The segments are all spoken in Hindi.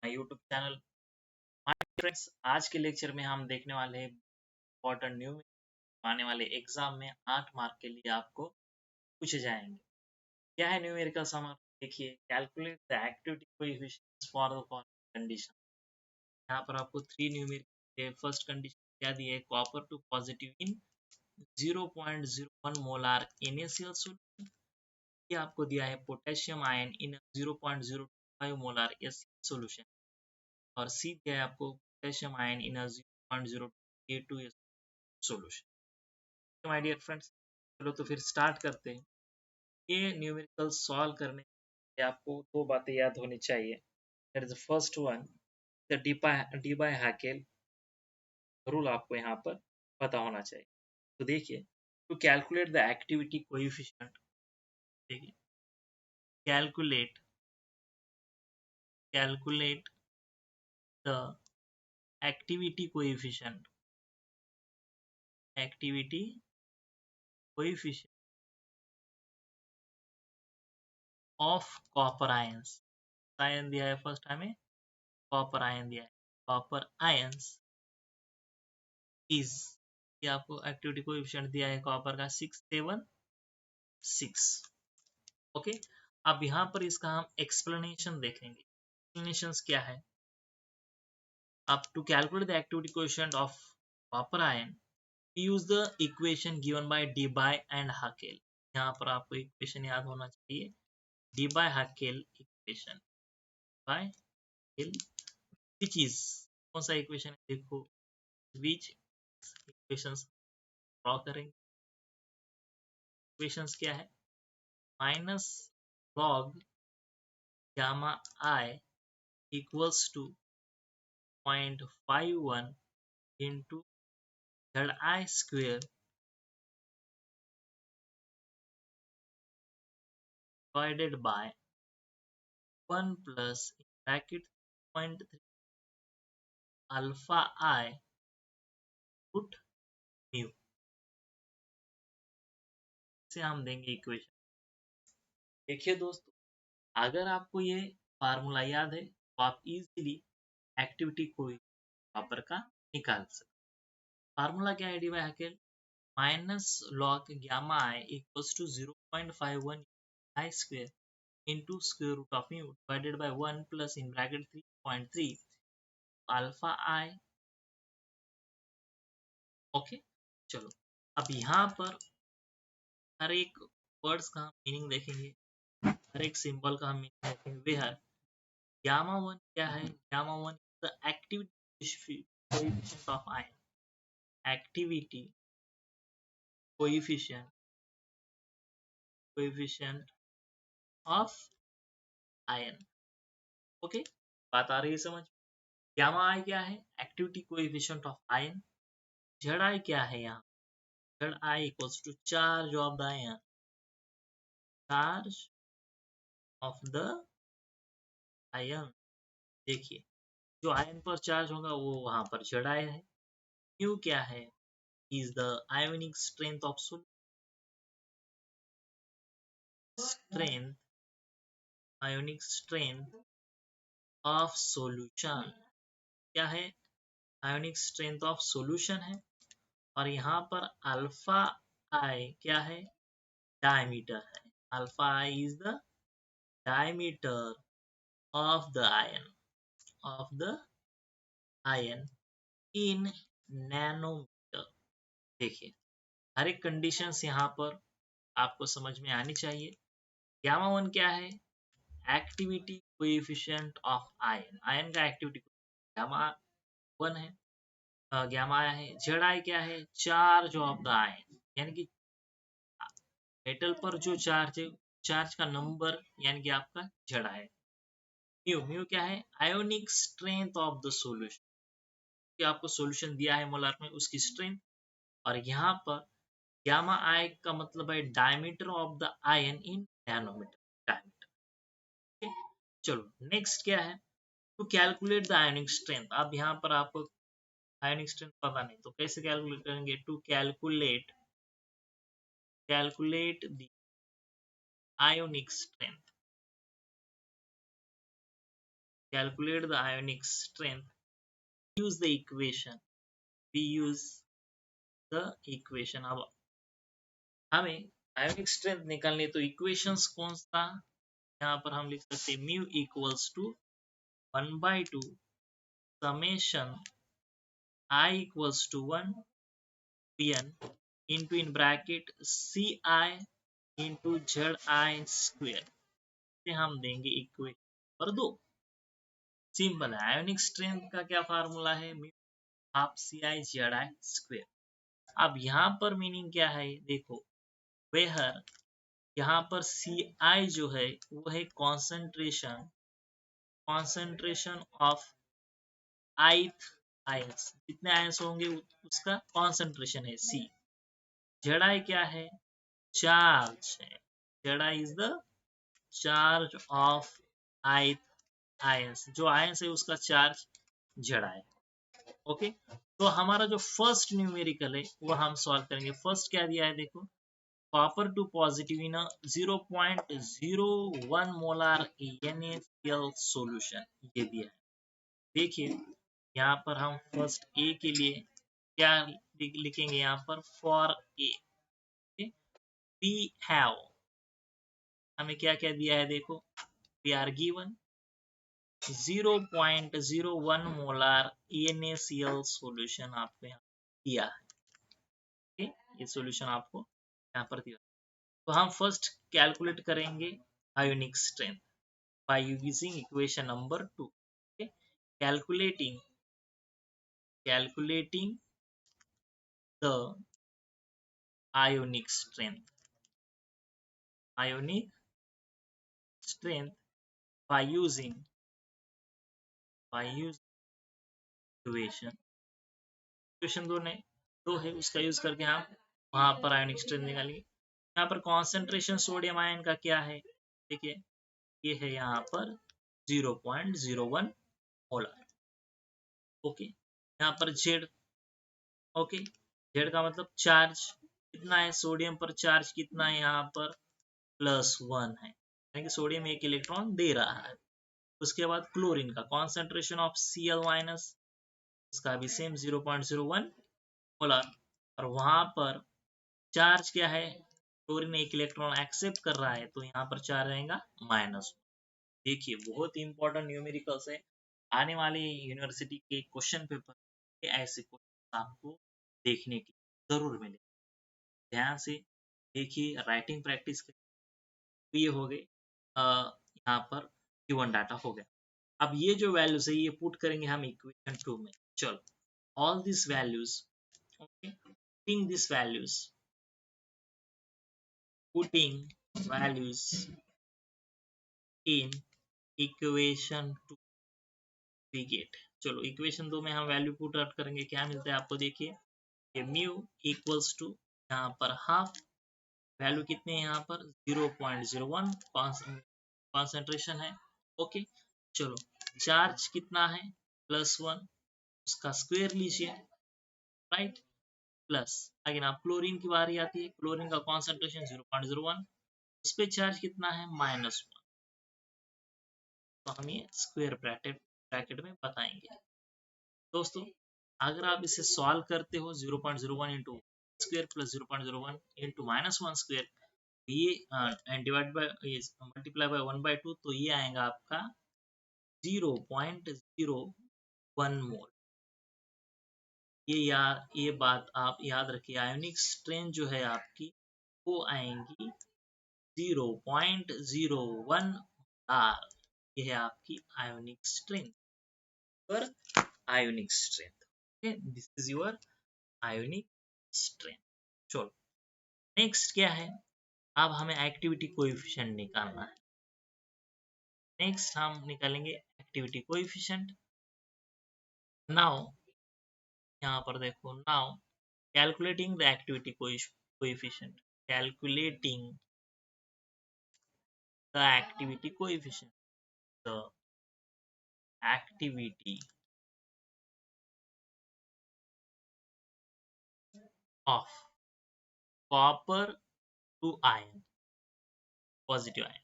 My YouTube channel. Hi friends, आज के लेक्चर में हम देखने वाले हैं इम्पोर्टेंट न्यू आने वाले एग्जाम में 8 मार्क के लिए आपको पूछे जाएंगे। क्या है न्यूमेरिकल समर? देखिए, calculate the activity coefficients for the following condition. यहाँ पर आपको 3 न्यूमेरिकल फर्स्ट कंडीशन क्या दी है, copper two positive in 0.01 molar NaCl solution. ये आपको दिया है potassium ion in 0.025 molar HCl solution. और सी दिया है आपको potassium ion in 0.082 solution. My dear friends, चलो तो फिर स्टार्ट करते हैं। ये न्यूमेरिकल सॉल्व करने के लिए आपको दो बातें याद होनी चाहिए। That is the first one, the Debye Huckel rule आपको यहाँ पर पता होना चाहिए। तो देखिए, to calculate the activity coefficient, देखिए calculate calculate the activity coefficient of copper ions. Ion दिया है फर्स्ट हमें, कॉपर आयन दिया है, कॉपर आयंस इज, ये आपको एक्टिविटी कोएफिशिएंट दिया है कॉपर का 676। ओके, अब यहाँ पर इसका हम एक्सप्लेनेशन देखेंगे। एक्सप्लेनेशंस क्या है? अब to calculate the activity coefficient of copper ion use the equation given by Debye and Huckel. यहाँ पर आपको इक्वेशन याद होना चाहिए, Debye Huckel equation by Huckel, which is, कौन सा इक्वेशन है देखो, विच इक्वेशंस ड्रॉ करेंगे। इक्वेशंस क्या है, minus log gamma I equals to 0.51 into Zi square divided by 1 plus bracket 0.3 alpha I put mu से हम देंगे इक्वेशन। देखिए दोस्तों, अगर आपको ये फार्मूला याद है तो आप इजीली एक्टिविटी को कॉपर का निकाल सकते। फार्मूला क्या है, Debye Huckel minus log gamma I equals to 0.51 I square into square root of mu divided by 1 plus in bracket 3.3 alpha I। Okay, चलो अब यहाँ पर हर एक वर्ड्स का मीनिंग देखेंगे, हर एक सिंबल का हम मीनिंग देखेंगे। वे है गामा वन क्या है, gamma one the activity coefficient of ion, activity coefficient of ion. Okay, बात आ रही है समझ? गामा आई क्या है, activity coefficient of ion. Z I क्या है, यहाँ Z I equals to charge of the ion, charge of the ion. देखिए, जो आयन पर चार्ज होगा वो वहां पर जेड आई है। म्यू क्या है, is the ionic strength of strength, ionic strength of solution. क्या है, आयोनिक स्ट्रेंथ ऑफ सॉल्यूशन है। और यहाँ पर अल्फा आई क्या है, डायमीटर है। Alpha I is the diameter of the iron in nanometer. देखिए, हर एक कंडीशंस यहाँ पर आपको समझ में आनी चाहिए। गामा वन क्या है, activity coefficient of ion, ion का एक्टिविटी गामा वन है, गामा है। जेड आई क्या है, चार्ज ऑफ द आयन, यानी कि मेटल पर जो चार्ज है, चार्ज का नंबर यानी कि आपका जेड आई। म्यू, म्यू क्या है, ionic strength of the solution, कि आपको सॉल्यूशन दिया है मोलार में उसकी स्ट्रेंथ। और यहाँ पर गामा आई का मतलब है diameter of the ion in nanometer, diameter. चलो नेक्स्ट क्या है, to calculate the ionic strength. अब यहाँ पर आपको आयोनिक स्ट्रेंथ पता नहीं तो कैसे कैलकुलेट करेंगे, to calculate the ionic strength. calculate the ionic strength, use the equation. We use the equation. अब हमें ionic strength निकालनी है, तो equations कौन सा, यहाँ पर हम लिख सकते हैं mu equals to 1/2 summation I equals to 1 Pn into in bracket Ci into Zi square से हम देंगे इक्वेशन नंबर 2। सिंपल है। आयोनिक स्ट्रेंथ का क्या फार्मूला है, हाफ CI/Zi स्क्वायर। अब यहाँ पर मीनिंग क्या है देखो, वेहर यहाँ पर Ci जो है वो है कॉन्सेंट्रेशन ऑफ ith आयंस, जितने आयंस होंगे उसका कॉन्सेंट्रेशन है C। Zi क्या है, चार्ज है। Zi is the charge of ith ions, जो आयंस है उसका चार्ज Zi है। ओके, तो हमारा जो फर्स्ट न्यूमेरिकल है वो हम सॉल्व करेंगे। फर्स्ट क्या दिया है देखो, copper two positive in 0.01 molar NaCl solution, ये दिया है। देखिए यहाँ पर हम फर्स्ट ए के लिए क्या लिखेंगे, यहाँ पर फॉर ए वी हैव, हमें क्या क्या दिया है देखो, we are given 0.01 molar NaCl solution आपको यहाँ दिया है। ये सॉल्यूशन आपको यहाँ पर दिया, तो हम फर्स्ट कैलकुलेट करेंगे ionic strength by using equation number 2। Calculating the ionic strength by using equation दो है, उसका यूज करके हम वहां पर आयोनिक स्ट्रेंथ निकालेंगे। यहाँ पर कॉन्सेंट्रेशन सोडियम आयन का क्या है, देखिए ये है यहाँ पर 0.01 मोलर। ओके, यहाँ पर जेड, ओके जेड का मतलब चार्ज कितना है, सोडियम पर चार्ज कितना है, यहाँ पर +1 है, यानी कि सोडियम एक इलेक्ट्रॉन दे रहा है। उसके बाद क्लोरीन का कॉन्सेंट्रेशन ऑफ Cl- इसका भी सेम 0.01 मोलर, और वहां पर चार्ज क्या है, क्लोरीन एक इलेक्ट्रॉन एक्सेप्ट कर रहा है, तो यहाँ पर चार्ज रहेगा -1। देखिए बहुत इंपॉर्टेंट न्यूमेरिकल्स है, आने वाले यूनिवर्सिटी के क्वेश्चन पेपर ऐसे क्वेश्चन आपको देखने की जरूर मिले। ध्यान से देखिए, राइटिंग प्रैक्टिस करिए। तो ये हो गए यहाँ पर गिवन डाटा हो गया। अब ये जो वैल्यूज है ये पुट करेंगे हम इक्वेशन 2 में। चलो, all this values, okay, putting this values, putting values in equation 2 we get. चलो इक्वेशन 2 में हम वैल्यू पुट आउट करेंगे, क्या मिलता है आपको, देखिए ये म्यू इक्वल्स टू यहाँ पर हाफ, वैल्यू कितने हैं यहाँ पर 0.01 कॉन्सेंट्रेशन है। ओके, चलो चार्ज कितना है +1, उसका स्क्वायर लीजिए, राइट, प्लस अगेन आप क्लोरीन की बारी आती है, क्लोरीन का कॉन्सेंट्रेशन 0.01, उस पे चार्ज कितना है -1, तो हम ये स्क्वायर ब्रैकेट में बताएंगे। दोस्तों अगर आप इसे सॉल्व करते हो 0.01 into square plus 0.01 into -1 square, ये डिवाइड बाय मल्टीप्लाई बाय 1/2, तो ये आएगा आपका 0.01 मोल। ये बात आप याद रखिए, आयोनिक स्ट्रेंथ जो है आपकी वो आएंगी 0.01 आर। ये है आपकी आयोनिक स्ट्रेंथ, पर ionic strength. Okay, this is your ionic strength. चलो नेक्स्ट क्या है, अब हमें एक्टिविटी कोएफिशिएंट निकालना है। नेक्स्ट हम निकालेंगे एक्टिविटी कोएफिशिएंट। नाउ यहाँ पर देखो, now calculating the activity coefficient, calculating the activity coefficient, the activity of copper to iron, positive ion,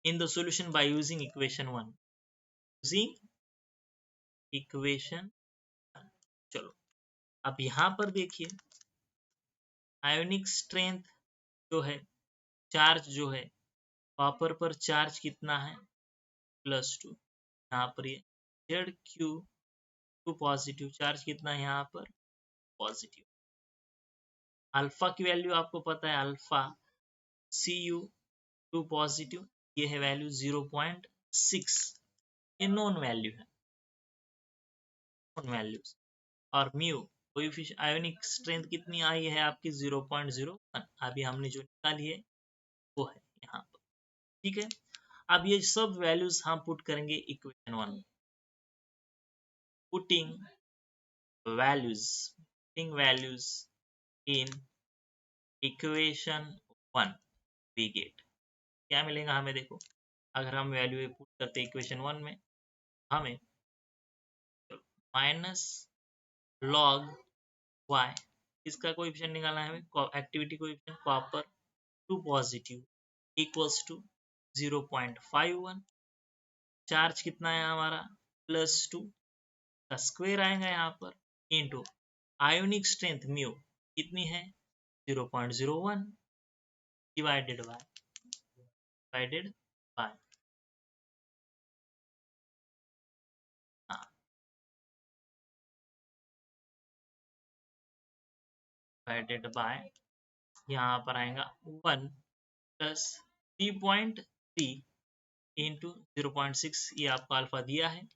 in the solution by using equation 1, using equation. चलो अब यहाँ पर देखिए आयोनिक स्ट्रेंथ जो है, चार्ज जो है कॉपर पर चार्ज कितना है +2। यहाँ पर ये ZQ2 पॉजिटिव चार्ज कितना है यहाँ पर पॉजिटिव। अल्फा की वैल्यू आपको पता है अल्फा Cu2 पॉजिटिव, ये है वैल्यू 0.6, ये नॉन वैल्यू है, नॉन वैल्यूज। और म्यू कोएफिशिएंट आयोनिक स्ट्रेंथ कितनी आई है आपकी 0.01, अभी हमने जो निकाली है वो है यहाँ पर। ठीक है, अब ये सब वैल्यूज हम पुट करेंगे इक्वेशन 1 में। Putting values in equation 1 we get, क्या मिलेगा हमें देखो, अगर हम वैल्यू पुट करते हैं इक्वेशन 1 में, हमें माइनस लॉग y, इसका कोएफिशिएंट निकालना है हमें, activity coefficient copper 2 positive equals to 0.51, charge कितना है हमारा +2 का स्क्वायर आएगा यहाँ पर इनटू आयोनिक स्ट्रेंथ म्यू कितनी है 0.01 डिवाइडेड बाय डिवाइडेड बाय यहाँ पर आएगा 1 प्लस 3.3 इंटू 0.6, ये आपको अल्फा दिया है,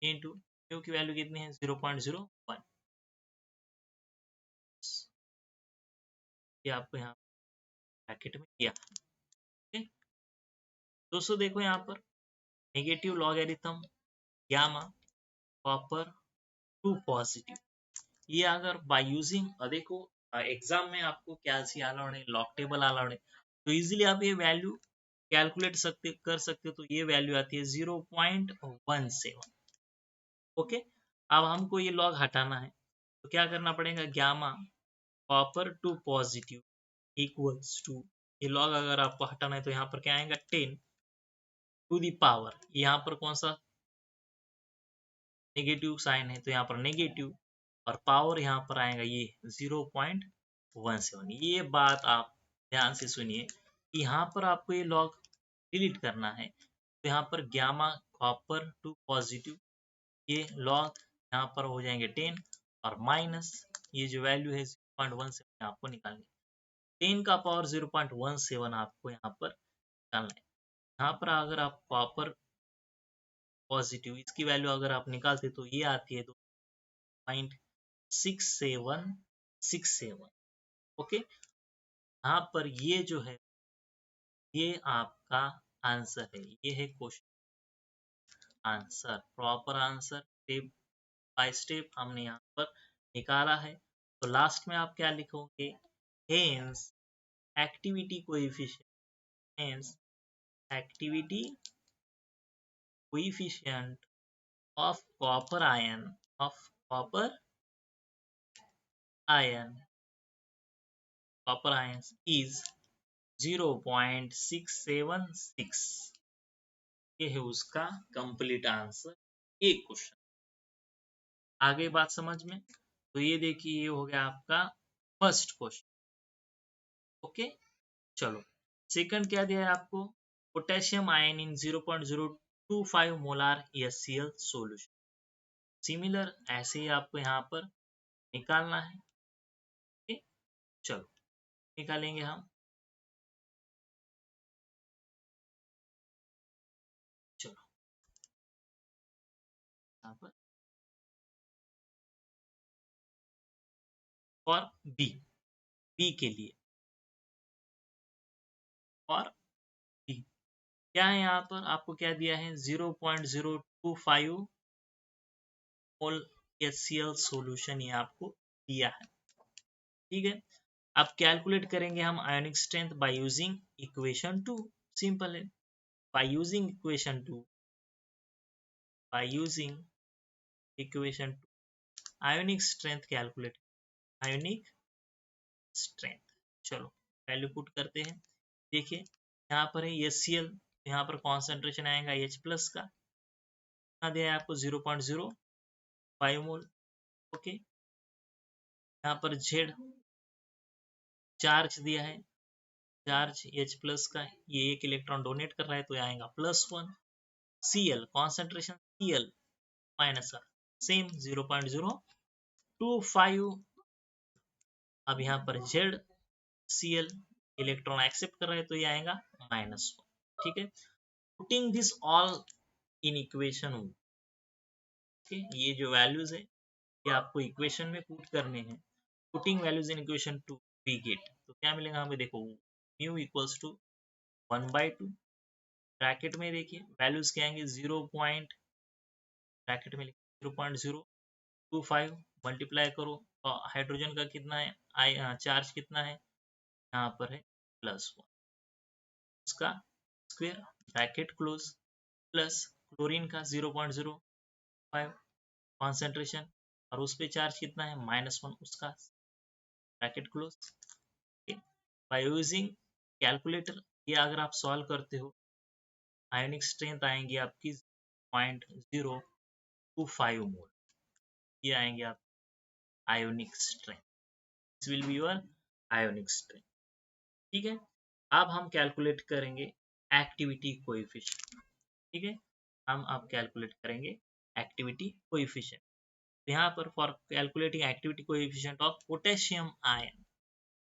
इंटू म्यू की वैल्यू कितनी है 0.01, ये आपको यहाँ ब्रैकेट में दिया। ओके दोस्तों देखो यहाँ पर negative logarithm gamma copper 2 positive, ये अगर बाय यूजिंग देखो एग्जाम में आपको क्या सी अलाउड है, लॉग टेबल अलाउड है, तो इजीली आप ये वैल्यू कैलकुलेट कर सकते हो, तो ये वैल्यू आती है 0.17। ओके अब हमको ये लॉग हटाना है, तो क्या करना पड़ेगा, gamma copper 2 positive equals to, ये लॉग अगर आपको हटाना है तो यहाँ पर क्या आएगा 10 टू दी पावर, यहाँ पर कौन सा नेगेटिव साइन है तो यहाँ पर नेगेटिव, और पावर यहाँ पर आएगा ये 0.17। ये बात आप ध्यान से सुनिए, यहाँ पर आपको ये लॉग डिलीट करना है, तो यहाँ पर गामा कॉपर 2 पॉजिटिव, ये लॉग यहाँ पर हो जाएंगे 10 और माइनस ये जो वैल्यू है 0.17 आपको निकालनी है, 10 का पावर 0.17 आपको यहाँ पर निकालना है। यहाँ पर अगर आप कॉपर पॉजिटिव इसकी वैल्यू अगर आप निकालते तो ये आती है 2.6767। ओके यहाँ पर ये जो है ये आपका आंसर है, ये है question answer, proper answer step by step हमने यहाँ पर निकाला है। तो लास्ट में आप क्या लिखोगे, hence activity coefficient, hence activity coefficient of copper ions is 0.676, ये है उसका कंप्लीट आंसर एक क्वेश्चन। आगे बात समझ में, तो ये देखिए ये हो गया आपका फर्स्ट क्वेश्चन। ओके चलो सेकंड क्या दिया है आपको, potassium ion in 0.025 molar HCl solution, similar ऐसे ही आपको यहाँ पर निकालना है। ओके चलो निकालेंगे हम, चलो यहाँ पर और बी, बी के लिए और बी क्या है, यहाँ पर आपको क्या दिया है 0.025 मोल HCl सॉल्यूशन ये आपको दिया है। ठीक है अब कैलकुलेट करेंगे हम ionic strength by using equation 2, simple है, by using equation 2 ionic strength calculate, ionic strength, चलो वैल्यू पुट करते हैं। देखिए यहाँ पर है HCl, यहाँ पर कॉन्सेंट्रेशन आएगा H प्लस का, कितना दिया है आपको 0.025, 5 मोल। ओके, यहाँ पर जेड चार्ज दिया है, चार्ज H प्लस का, ये एक इलेक्ट्रॉन डोनेट कर रहा है तो ये आएगा +1। Cl कॉन्सेंट्रेशन Cl माइनस का सेम 0.025। अब यहाँ पर Z Cl इलेक्ट्रॉन एक्सेप्ट कर रहे हैं तो ये आएगा -1। ठीक है, putting this all in equation, ये जो वैल्यूज है ये आपको इक्वेशन में पुट करने हैं। Putting values in equation two we get, तो क्या मिलेगा हमें, देखो म्यू इक्वल्स टू 1/2, ब्रैकेट में देखिए वैल्यूज क्या आएंगे, 0. ब्रैकेट में 0.025 मल्टीप्लाई करो, और हाइड्रोजन का कितना है, चार्ज कितना है, यहाँ पर है +1, उसका square bracket close, plus chlorine का 0.05 कॉन्सेंट्रेशन, और उस पे चार्ज कितना है -1, उसका bracket close. By using calculator ये अगर आप सॉल्व करते हो, आयोनिक स्ट्रेंथ आएंगी आपकी 0.025 मोल, ये आएंगे आप ionic strength, this will be your ionic strength. ठीक है, अब हम कैलकुलेट करेंगे एक्टिविटी कोएफिशिएंट। ठीक है, हम अब कैलकुलेट करेंगे एक्टिविटी कोएफिशिएंट। यहाँ पर for calculating activity coefficient of potassium ion,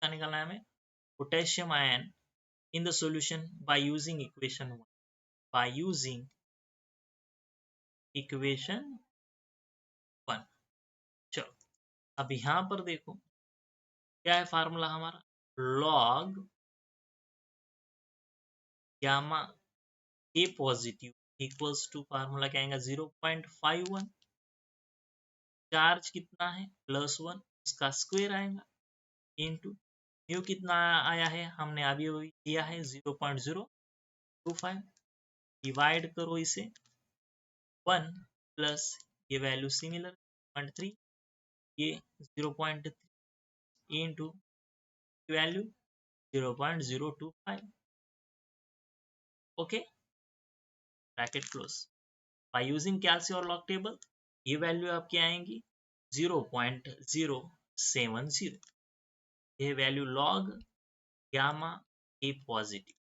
क्या निकालना है हमें, potassium ion in the solution bye using equation 1, bye using equation 1। चलो अब यहाँ पर देखो क्या है फार्मूला हमारा, log gamma A positive equals to, formula क्या आएगा 0.51, चार्ज कितना है +1, उसका स्क्वायर आएगा, इनटू म्यू कितना आया है, हमने अभी अभी दिया है 0.025, डिवाइड करो इसे 1 प्लस ये वैल्यू सिमिलर 0.3, ये 0.3 into value 0.025। Okay, bracket close. By using कैल्सी और लॉग टेबल ये वैल्यू आपकी आएंगी 0.070, ये वैल्यू लॉग गामा ए पॉजिटिव।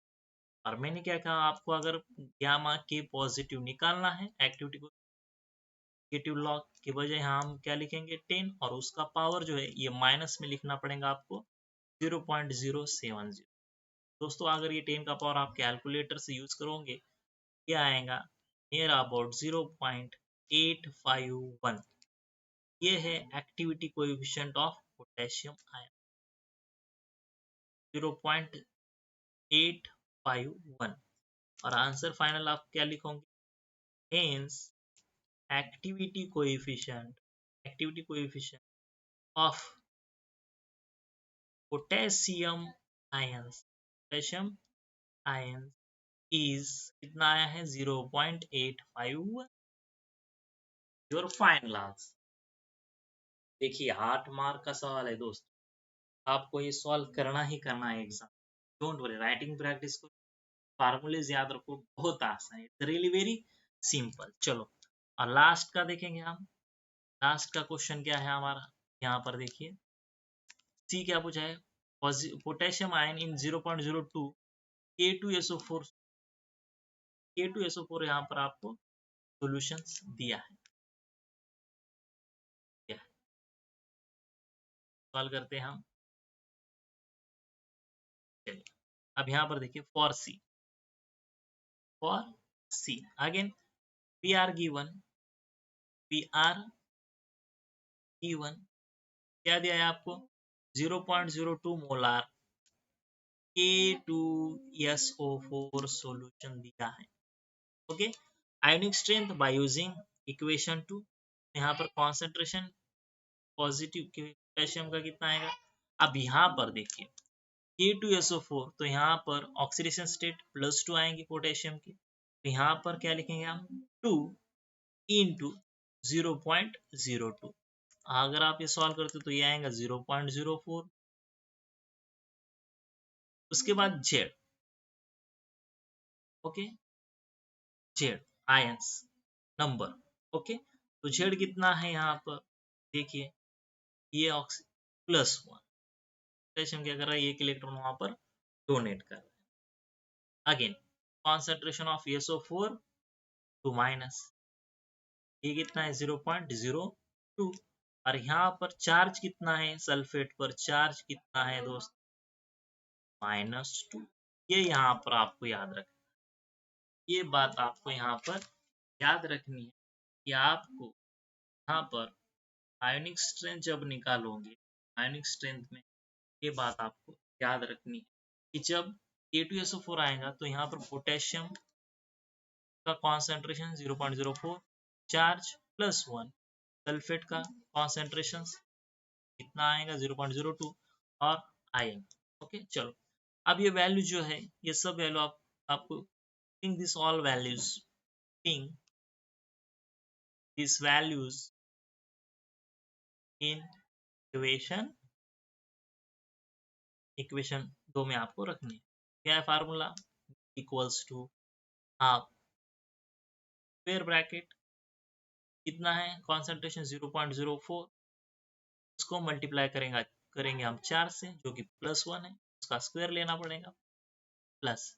और मैंने क्या कहा आपको, अगर गामा के पॉजिटिव निकालना है एक्टिविटी को, नेगेटिव लॉग के बजाय हम क्या लिखेंगे 10, और उसका पावर जो है ये माइनस में लिखना पड़ेगा आपको 0.070। दोस्तों अगर ये 10 का पावर आप कैलकुलेटर से यूज करोगे, ये आएगा नियर अबाउट 0.851, ये है activity coefficient of potassium ion 0.851। और आंसर फाइनल आप क्या लिखोगे, hence activity coefficient of potassium ion is कितना आया है 0.851, योर फाइनल आंसर। देखिए 8 मार्क का सवाल है दोस्त, आपको ये सॉल्व करना ही करना है exam, don't worry, writing practice को, फार्मूलेज याद रखो, बहुत आसान है, रियली वेरी सिंपल। चलो और लास्ट का देखेंगे हम, लास्ट का क्वेश्चन क्या है हमारा, यहाँ पर देखिए सी क्या पूछा है, पोटेशियम आयन इन 0.02 K2SO4, K2SO4 यहाँ पर आपको सॉल्यूशंस दिया है, सॉल्व करते हैं हम। चलिए अब यहाँ पर देखिए for C again we are given क्या दिया है आपको, 0.02 मोलार K2SO4 सॉल्यूशन दिया है। Okay, ionic strength by using equation 2, यहाँ पर कॉन्सेंट्रेशन पॉजिटिव पोटेशियम का कितना आएगा। अब यहाँ पर देखिए K2SO4, तो यहाँ पर ऑक्सीडेशन स्टेट +2 आएंगे पोटेशियम की, तो यहाँ पर क्या लिखेंगे हम 2 इंटू 0.02, अगर आप ये सॉल्व करते तो ये आएगा 0.04। उसके बाद Z, okay, Z ions number, okay, तो जेड कितना है यहाँ पर, देखिए ये +1, पोटेशियम क्या कर रहा है, एक इलेक्ट्रॉन वहां पर डोनेट कर रहा है। Again concentration of SO4 two minus, ये कितना है 0.02, और यहाँ पर चार्ज कितना है, सल्फेट पर चार्ज कितना है दोस्त, -2। ये यहाँ पर आपको याद रख, ये बात आपको यहाँ पर याद रखनी है कि आपको यहाँ पर आयोनिक स्ट्रेंथ जब निकालोगे, आयोनिक स्ट्रेंथ में ये बात आपको याद रखनी है कि जब A2SO4 आएगा तो यहाँ पर पोटेशियम का कॉन्सेंट्रेशन 0.04, चार्ज +1, सल्फेट का कॉन्सेंट्रेशन कितना आएगा 0.02, और आयन। ओके चलो, अब ये वैल्यू जो है, ये सब वैल्यू आपको this all values, these values in equation 2 में आपको रखनी है। क्या है formula, equals to half square bracket, कितना है कॉन्सेंट्रेशन 0.04, उसको मल्टीप्लाई करेंगे हम 4 से, जो कि +1 है, उसका स्क्वायर लेना पड़ेगा, प्लस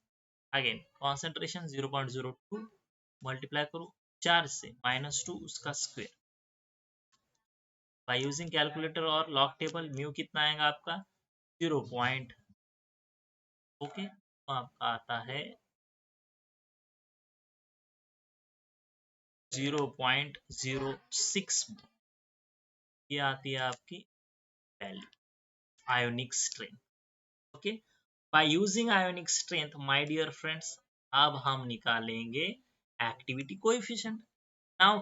अगेन कॉन्सेंट्रेशन 0.02 मल्टीप्लाई करो 4 से, -2 उसका स्क्वायर। बाय यूजिंग कैलकुलेटर और लॉग टेबल म्यू कितना आएगा आपका 0. ओके तो आपका आता है 0.06, ये आती है आपकी value ionic strength. Okay, by using ionic strength my dear friends, अब हम निकालेंगे activity coefficient. Now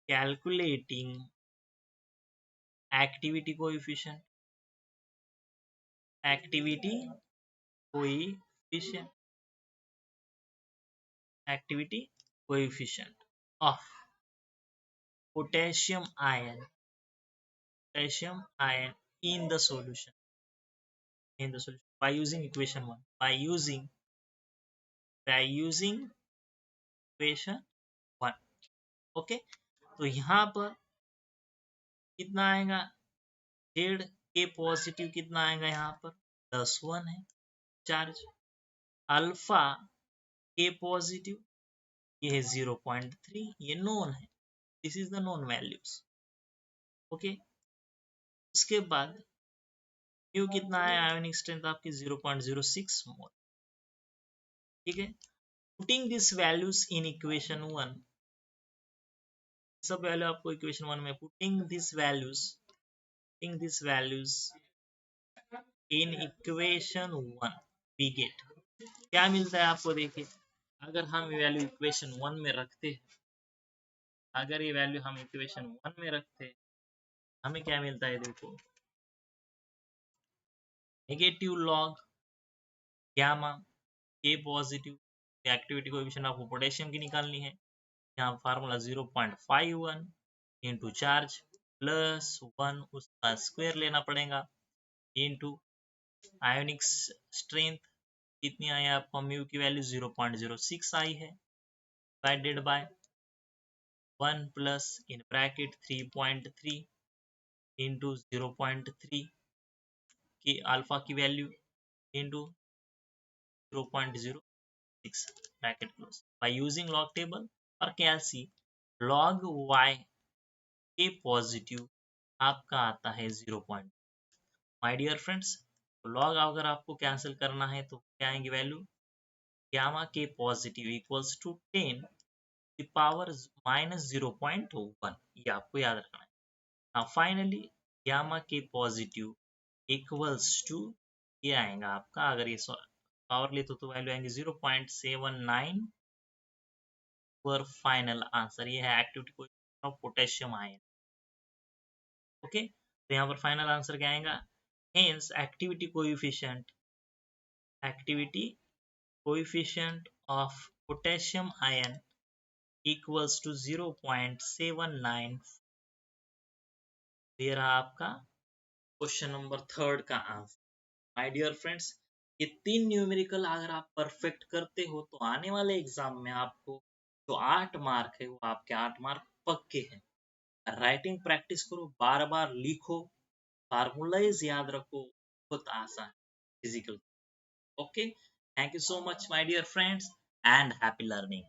calculating activity coefficient, activity coefficient, activity coefficient of potassium ion, in the solution, by using equation 1, by using equation 1। Okay, तो यहाँ पर कितना आएगा, जेड के पॉजिटिव कितना आएगा, यहाँ पर +1 है चार्ज, अल्फा के पॉजिटिव ये है 0.3, ये नोन है, this is the known values. Okay, उसके बाद म्यू कितना है, आयोनिक स्ट्रेंथ आपकी 0.06 मोल। ठीक है, putting this values in equation 1, सब वैल्यू आपको इक्वेशन 1 में putting this values in equation 1 we get, क्या मिलता है आपको, देखिए अगर हम वैल्यू इक्वेशन 1 में रखते हैं, अगर ये वैल्यू हम इक्वेशन 1 में रखते हैं, हमें क्या मिलता है, देखो नेगेटिव लॉग गामा के पॉजिटिव, एक्टिविटी कोएफिशिएंट आपको पोटेशियम की निकालनी है, यहाँ फार्मूला 0.51 इंटू चार्ज +1 उसका स्क्वायर लेना पड़ेगा, इंटू आयोनिक स्ट्रेंथ कितनी आई है आपको, म्यू की वैल्यू 0.06 आई है, divided by 1 plus in bracket 3.3 into 0.3 की अल्फा की value into 0.06 bracket close, by using log table और कैलसी लॉग y के पॉजिटिव आपका आता है 0. माय डियर फ्रेंड्स, लॉग अगर आपको कैंसिल करना है तो क्या आएंगे वैल्यू, गामा के पॉजिटिव इक्वल्स टू 10 की पावर -0.1, ये आपको याद रखना है। नाउ फाइनली गामा के पॉजिटिव इक्वल्स टू, ये आएगा आपका, अगर ये पावर ले तो वैल्यू आएंगे 0.79 पर फाइनल आंसर, ये है activity coefficient of potassium ion. Okay, तो यहाँ पर फाइनल आंसर क्या आएगा, hence activity coefficient of potassium ion equals to 0.79। ये रहा आपका क्वेश्चन नंबर 3 का आंसर। माय डियर फ्रेंड्स, ये 3 न्यूमेरिकल अगर आप परफेक्ट करते हो तो आने वाले एग्जाम में आपको जो 8 मार्क है वो आपके 8 मार्क पक्के हैं। राइटिंग प्रैक्टिस करो, बार-बार लिखो, फार्मूलाइज़ याद रखो, बहुत आसान है physical. Okay, thank you so much my dear friends and happy learning.